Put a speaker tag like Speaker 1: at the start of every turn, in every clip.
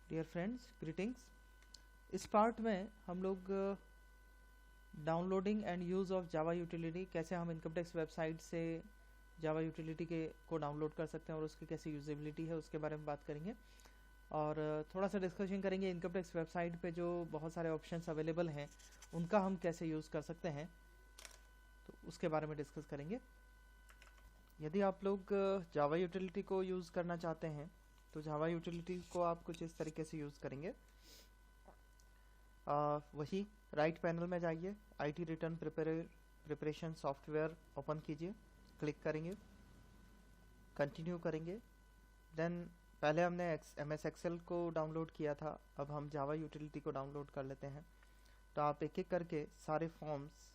Speaker 1: Dear friends, greetings. इस part में हम लोग downloading and use of Java utility, कैसे हम इनकम टैक्स वेबसाइट से जावा यूटिलिटी को डाउनलोड कर सकते हैं और उसकी कैसी यूजेबिलिटी है उसके बारे में बात करेंगे। और थोड़ा सा डिस्कशन करेंगे इनकम टैक्स वेबसाइट पे जो बहुत सारे ऑप्शंस अवेलेबल हैं उनका हम कैसे यूज़ कर सकते हैं, तो उसके बारे में डिस्कस करेंगे। यदि आप लोग जावा यूटिलिटी को यूज़ करना चाहते हैं तो जावा यूटिलिटी को आप कुछ इस तरीके से यूज़ करेंगे। वही राइट पैनल में जाइए, IT return preparation software open कीजिए, क्लिक करेंगे, कंटिन्यू करेंगे। देन पहले हमने एमएस एक्सेल को डाउनलोड किया था, अब हम जावा यूटिलिटी को डाउनलोड कर लेते हैं। तो आप एक एक करके सारे फॉर्म्स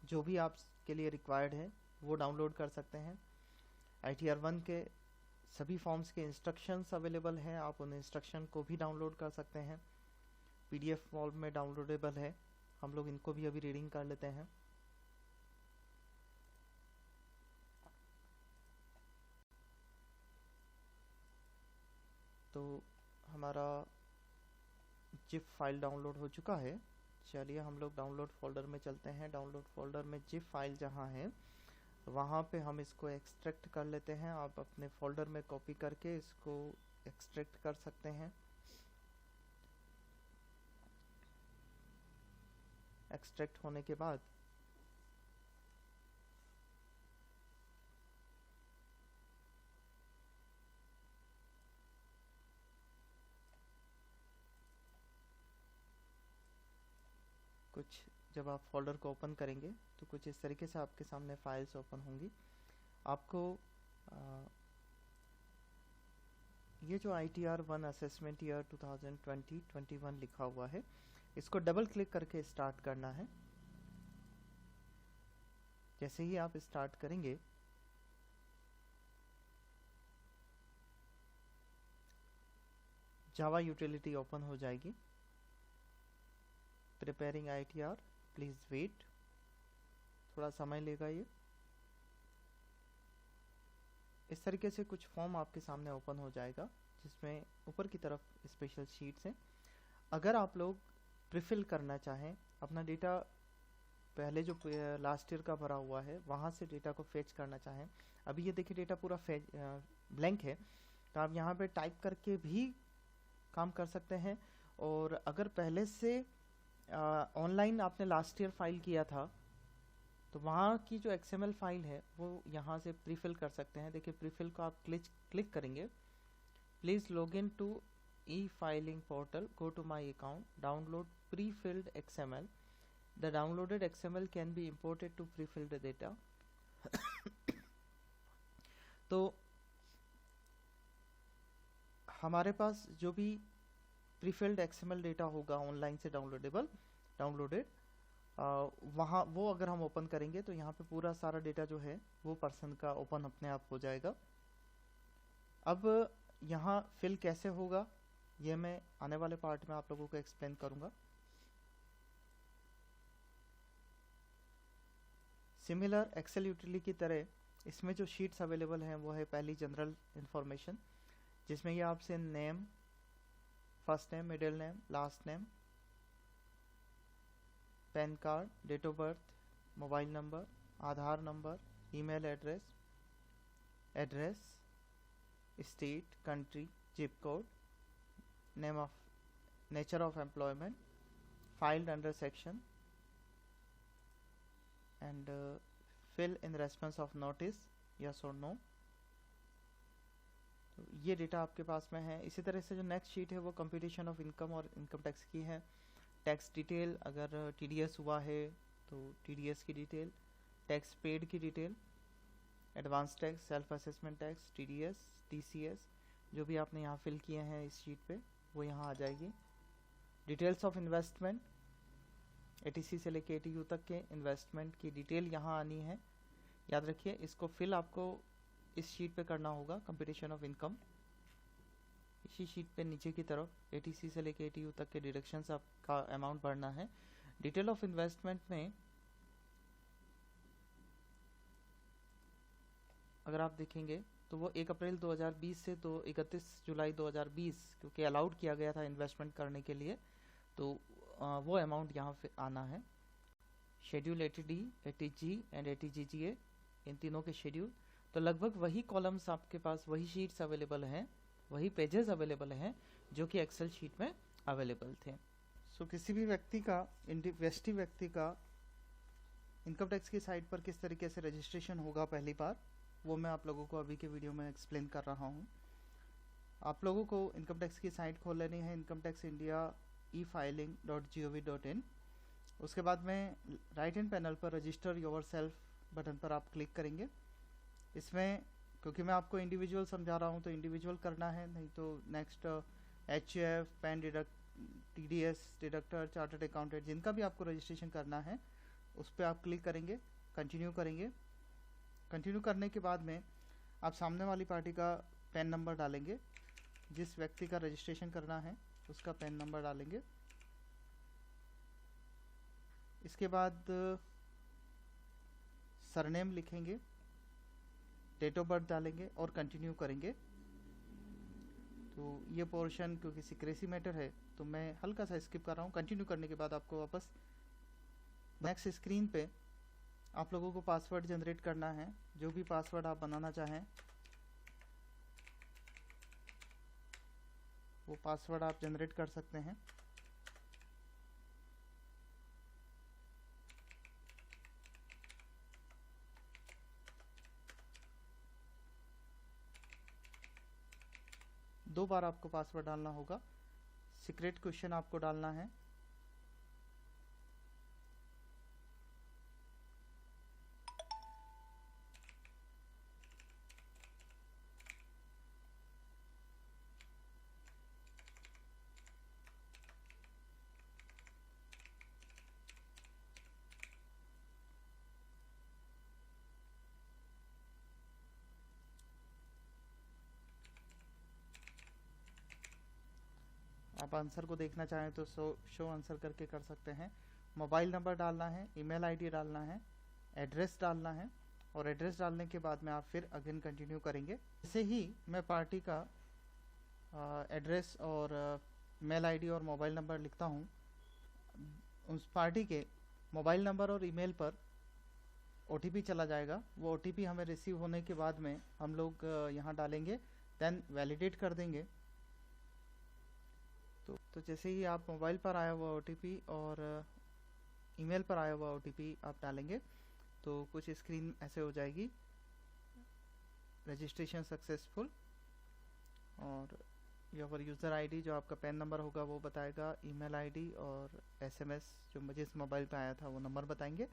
Speaker 1: जो भी आपके लिए रिक्वायर्ड है वो डाउनलोड कर सकते हैं। ITR1 के सभी फॉर्म्स के इंस्ट्रक्शंस अवेलेबल हैं, आप उन इंस्ट्रक्शन को भी डाउनलोड कर सकते हैं। PDF फॉर्म में डाउनलोडेबल है, हम लोग इनको भी अभी रीडिंग कर लेते हैं। तो हमारा जिप फाइल डाउनलोड हो चुका है। चलिए हम लोग डाउनलोड फोल्डर में चलते हैं। डाउनलोड फोल्डर में जिप फाइल जहाँ है वहाँ पे हम इसको एक्सट्रैक्ट कर लेते हैं। आप अपने फोल्डर में कॉपी करके इसको एक्सट्रैक्ट कर सकते हैं। एक्सट्रैक्ट होने के बाद कुछ जब आप फोल्डर को ओपन करेंगे तो कुछ इस तरीके से आपके सामने फाइल्स ओपन होंगी। आपको ये जो ITR1 असेसमेंट ईयर 2020-21 लिखा हुआ है, इसको डबल क्लिक करके स्टार्ट करना है। जैसे ही आप स्टार्ट करेंगे जावा यूटिलिटी ओपन हो जाएगी। प्रिपेयरिंग ITR, प्लीज वेट, थोड़ा समय लेगा ये। इस तरीके से कुछ फॉर्म आपके सामने ओपन हो जाएगा जिसमें ऊपर की तरफ स्पेशल शीट्स हैं। अगर आप लोग प्रीफिल करना चाहें, अपना डेटा पहले जो लास्ट ईयर का भरा हुआ है वहाँ से डेटा को फेच करना चाहें, अभी ये देखिए डेटा पूरा ब्लैंक है, तो आप यहाँ पे टाइप करके भी काम कर सकते हैं। और अगर पहले से ऑनलाइन आपने लास्ट ईयर फाइल किया था तो वहाँ की जो XML फाइल है वो यहाँ से प्रीफिल कर सकते हैं। देखिए प्रीफिल को आप क्लिक करेंगे, please log in to e-filing portal, go to my account, download pre-filled XML. The downloaded XML can be imported to pre-filled data. तो हमारे पास जो भी प्रीफिल्ड XML डेटा होगा ऑनलाइन से डाउनलोडेड, वहाँ वो अगर हम ओपन करेंगे तो यहाँ पे पूरा सारा डेटा जो है वो पर्सन का ओपन अपने आप हो जाएगा। अब यहाँ फिल कैसे होगा ये मैं आने वाले पार्ट में आप लोगों को एक्सप्लेन करूँगा। सिमिलर एक्सेल यूटिलिटी की तरह इसमें जो शीट्स अवेलेबल हैं वो है पहली जनरल इंफॉर्मेशन, जिसमें ये आपसे name, first name, middle name, last name, PAN card, date of birth, mobile number, Aadhaar number, email address, state, country, zip code, nature of employment, filed under section and fill in response of notice, yes और no. तो ये data आपके पास में है। इसी तरह से जो नेक्स्ट शीट है वो कंप्यूटेशन ऑफ इनकम और इनकम टैक्स की है। टैक्स डिटेल, अगर TDS हुआ है तो TDS की डिटेल, टैक्स पेड की detail, advance tax, self assessment tax, TDS, TCS जो भी आपने यहाँ फिल किए हैं इस शीट पे वो यहाँ आ जाएगी। डिटेल्स ऑफ इन्वेस्टमेंट, ATC से लेके ATU तक के इन्वेस्टमेंट की डिटेल यहाँ आनी है। याद रखिए इसको फिल आपको इस शीट पे करना होगा, कंप्यूटेशन ऑफ इनकम। इसी शीट पे नीचे की तरफ ATC से लेके ATU तक के डिडक्शंस आपका अमाउंट भरना है। डिटेल ऑफ इन्वेस्टमेंट में अगर आप देखेंगे तो वो 1 अप्रैल 2020 से तो 31 जुलाई 2020, क्योंकि अलाउड किया गया था इन्वेस्टमेंट करने के लिए, तो वो अमाउंट यहाँ पे आना है। Schedule 80D, 80G and 80GGA, इन तीनों के शेड्यूल, तो लगभग वही कॉलम्स आपके पास, वही शीट्स अवेलेबल हैं, वही पेजेस अवेलेबल हैं जो कि एक्सेल शीट में अवेलेबल थे। सो किसी भी व्यक्ति का, इन्वेस्टिव व्यक्ति का इनकम टैक्स की साइट पर किस तरीके से रजिस्ट्रेशन होगा पहली बार, वो मैं आप लोगों को अभी के वीडियो में एक्सप्लेन कर रहा हूँ। आप लोगों को इनकम टैक्स की साइट खोल लेनी है, इनकम टैक्स इंडिया e-filing.gov.in। उसके बाद में राइट हैंड पैनल पर रजिस्टर योर सेल्फ बटन पर आप क्लिक करेंगे। इसमें क्योंकि मैं आपको इंडिविजुअल समझा रहा हूँ तो इंडिविजुअल करना है, नहीं तो next HUF, pan deduct, TDS deductor, chartered accountant, जिनका भी आपको रजिस्ट्रेशन करना है उस पर आप क्लिक करेंगे, कंटिन्यू करेंगे। कंटिन्यू करने के बाद में आप सामने वाली पार्टी का पैन नंबर डालेंगे, जिस व्यक्ति का रजिस्ट्रेशन करना है उसका पैन नंबर डालेंगे। इसके बाद सरनेम लिखेंगे, डेट ऑफ बर्थ डालेंगे और कंटिन्यू करेंगे। तो ये पोर्शन क्योंकि सीक्रेसी मैटर है तो मैं हल्का सा स्किप कर रहा हूँ। कंटिन्यू करने के बाद आपको वापस नेक्स्ट स्क्रीन पे आप लोगों को पासवर्ड जनरेट करना है, जो भी पासवर्ड आप बनाना चाहें वो पासवर्ड आप जनरेट कर सकते हैं। दो बार आपको पासवर्ड डालना होगा। सीक्रेट क्वेश्चन आपको डालना है। आप आंसर को देखना चाहें तो शो आंसर करके कर सकते हैं। मोबाइल नंबर डालना है, ईमेल आईडी डालना है, एड्रेस डालना है और एड्रेस डालने के बाद में आप फिर अगेन कंटिन्यू करेंगे। जैसे ही मैं पार्टी का एड्रेस और मेल आईडी और मोबाइल नंबर लिखता हूँ, उस पार्टी के मोबाइल नंबर और ईमेल पर OTP चला जाएगा। वो OTP हमें रिसीव होने के बाद में हम लोग यहाँ डालेंगे, देन वैलिडेट कर देंगे। तो जैसे ही आप मोबाइल पर आया हुआ OTP और ईमेल पर आया हुआ OTP आप डालेंगे तो कुछ स्क्रीन ऐसे हो जाएगी, रजिस्ट्रेशन सक्सेसफुल, और योर यूज़र आईडी जो आपका पैन नंबर होगा वो बताएगा, ईमेल आईडी और SMS जो मुझे इस मोबाइल पे आया था वो नंबर बताएंगे,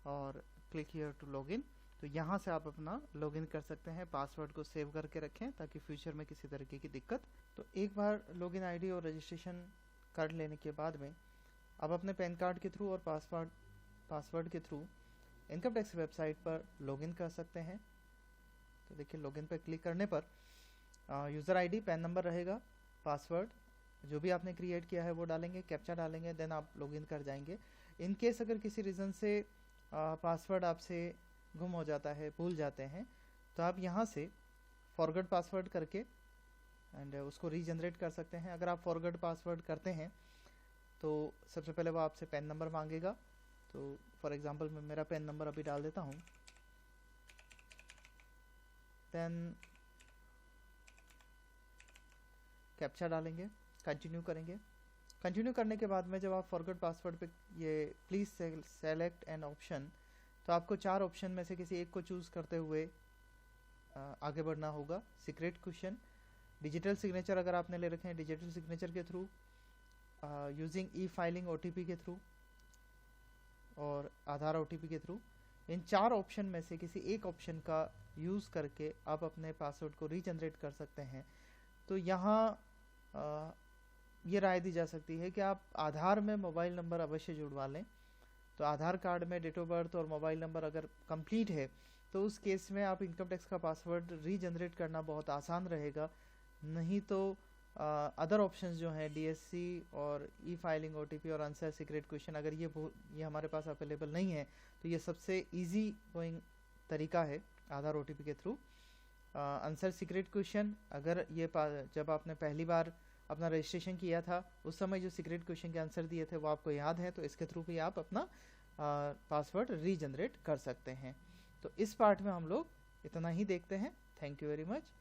Speaker 1: और क्लिक हियर टू लॉगिन। तो यहाँ से आप अपना लॉगिन कर सकते हैं। पासवर्ड को सेव करके रखें ताकि फ्यूचर में किसी तरीके की दिक्कत। तो एक बार लॉगिन आईडी और रजिस्ट्रेशन कर लेने के बाद में आप अपने पैन कार्ड के थ्रू और पासवर्ड के थ्रू इनकम टैक्स वेबसाइट पर लॉगिन कर सकते हैं। तो देखिए लॉगिन पर क्लिक करने पर यूज़र आईडी, पैन नंबर रहेगा, पासवर्ड जो भी आपने क्रिएट किया है वो डालेंगे, कैप्चा डालेंगे, देन आप लॉगिन कर जाएंगे। इन केस अगर किसी रीज़न से पासवर्ड आपसे गुम हो जाता है, भूल जाते हैं, तो आप यहाँ से फॉरगेट पासवर्ड करके एंड उसको रीजनरेट कर सकते हैं। अगर आप फॉरगेट पासवर्ड करते हैं तो सबसे पहले वो आपसे पैन नंबर मांगेगा। तो फॉर एग्जांपल मैं मेरा पैन नंबर अभी डाल देता हूँ, देन कैप्चा डालेंगे, कंटिन्यू करेंगे। कंटिन्यू करने के बाद में जब आप फॉरगेट पासवर्ड पे ये प्लीज़ सेलेक्ट एन ऑप्शन, तो आपको 4 ऑप्शन में से किसी एक को चूज़ करते हुए आगे बढ़ना होगा। सीक्रेट क्वेश्चन, डिजिटल सिग्नेचर अगर आपने ले रखे हैं, डिजिटल सिग्नेचर के थ्रू, यूजिंग e-filing OTP के थ्रू और आधार OTP के थ्रू। इन 4 ऑप्शन में से किसी एक ऑप्शन का यूज़ करके आप अपने पासवर्ड को रीजनरेट कर सकते हैं। तो यहाँ ये राय दी जा सकती है कि आप आधार में मोबाइल नंबर अवश्य जुड़वा लें। तो आधार कार्ड में डेट ऑफ बर्थ और मोबाइल नंबर अगर कंप्लीट है तो उस केस में आप इनकम टैक्स का पासवर्ड रीजनरेट करना बहुत आसान रहेगा। नहीं तो अदर ऑप्शंस जो हैं DSC और e-filing OTP और आंसर सीक्रेट क्वेश्चन, अगर ये हमारे पास अवेलेबल नहीं है तो ये सबसे इजी गोइंग तरीका है आधार OTP के थ्रू। आंसर सीक्रेट क्वेश्चन, अगर ये जब आपने पहली बार अपना रजिस्ट्रेशन किया था उस समय जो सीक्रेट क्वेश्चन के आंसर दिए थे वो आपको याद है, तो इसके थ्रू भी आप अपना पासवर्ड रीजनरेट कर सकते हैं। तो इस पार्ट में हम लोग इतना ही देखते हैं। Thank you very much.